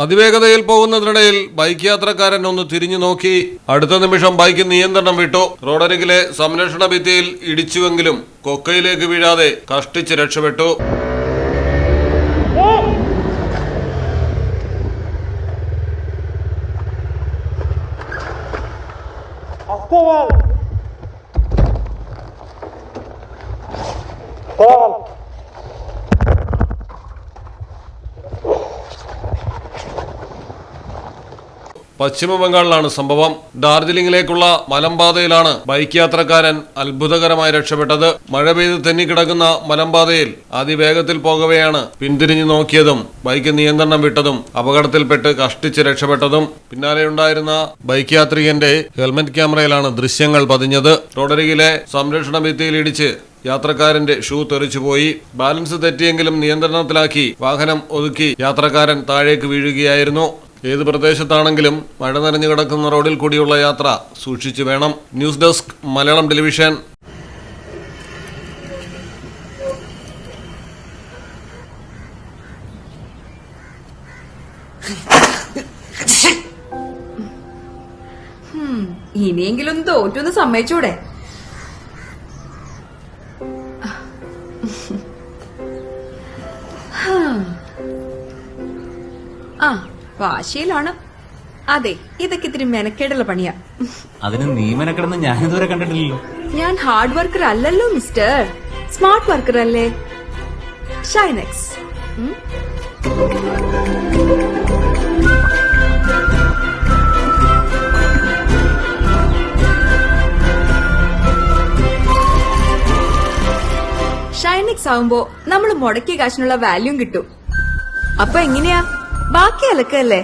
അതിവേഗതയിൽ പോകുന്നതിനിടയിൽ bike യാത്രക്കാരൻ ഒന്ന് തിരിഞ്ഞു നോക്കി. അടുത്ത നിമിഷം ബൈക്ക് നിയന്ത്രണം വിട്ടു. റോഡരികിലെ സംരക്ഷണ ഭിത്തിയിൽ ഇടിച്ചുവെങ്കിലും കൊക്കയിലേക്ക് വീഴാതെ കഷ്ടിച്ച് രക്ഷപ്പെട്ടു. പശ്ചിമ ബംഗാളിലാണ് സംഭവം. ഡാർജിലിംഗിലേക്കുള്ള മലമ്പാതയിലാണ് ബൈക്ക് യാത്രക്കാരൻ അത്ഭുതകരമായി രക്ഷപ്പെട്ടത്. മഴ പെയ്ത് തെന്നിക്കിടക്കുന്ന മലമ്പാതയിൽ അതിവേഗത്തിൽ പോകവെയാണ് പിന്തിരിഞ്ഞു നോക്കിയതും ബൈക്ക് നിയന്ത്രണം വിട്ടതും അപകടത്തിൽപ്പെട്ട് കഷ്ടിച്ച് രക്ഷപ്പെട്ടതും. പിന്നാലെയുണ്ടായിരുന്ന ബൈക്ക് യാത്രികന്റെ ഹെൽമറ്റ് ക്യാമറയിലാണ് ദൃശ്യങ്ങൾ പതിഞ്ഞത്. റോഡരികിലെ സംരക്ഷണ ഭിത്തിയിൽ ഇടിച്ച് യാത്രക്കാരന്റെ ഷൂ തെറിച്ചുപോയി. ബാലൻസ് തെറ്റിയെങ്കിലും നിയന്ത്രണത്തിലാക്കി വാഹനം ഒതുക്കി യാത്രക്കാരൻ താഴേക്ക് വീഴുകയായിരുന്നു. ഏത് പ്രദേശത്താണെങ്കിലും മഴ നനഞ്ഞു കിടക്കുന്ന റോഡിൽ കൂടിയുള്ള യാത്ര സൂക്ഷിച്ചു വേണം. News desk Malayalam television. ഇനിയെങ്കിലും തോറ്റൊന്ന് സമ്മതിച്ചൂടെ? ആ വാശിയിലാണ്. അതെ, ഇതൊക്കെ ഇത്തിരി മെനക്കേടുള്ള പണിയാ. അതിന് നീ മെനക്കെടുന്ന് ഞാൻ ഇതുവരെ കണ്ടിട്ടില്ലല്ലോ. ഞാൻ ഹാർഡ് വർക്കർ അല്ലല്ലോ മിസ്റ്റർ, സ്മാർട്ട് വർക്കർ അല്ലേ. ഷൈനെക്സ്. ഷൈനെക്സ് ആവുമ്പോ നമ്മൾ മുടക്കിയ കാശിനുള്ള വാല്യൂം കിട്ടും. അപ്പൊ എങ്ങനെയാ? ബാക്കി അലക്കല്ലേ?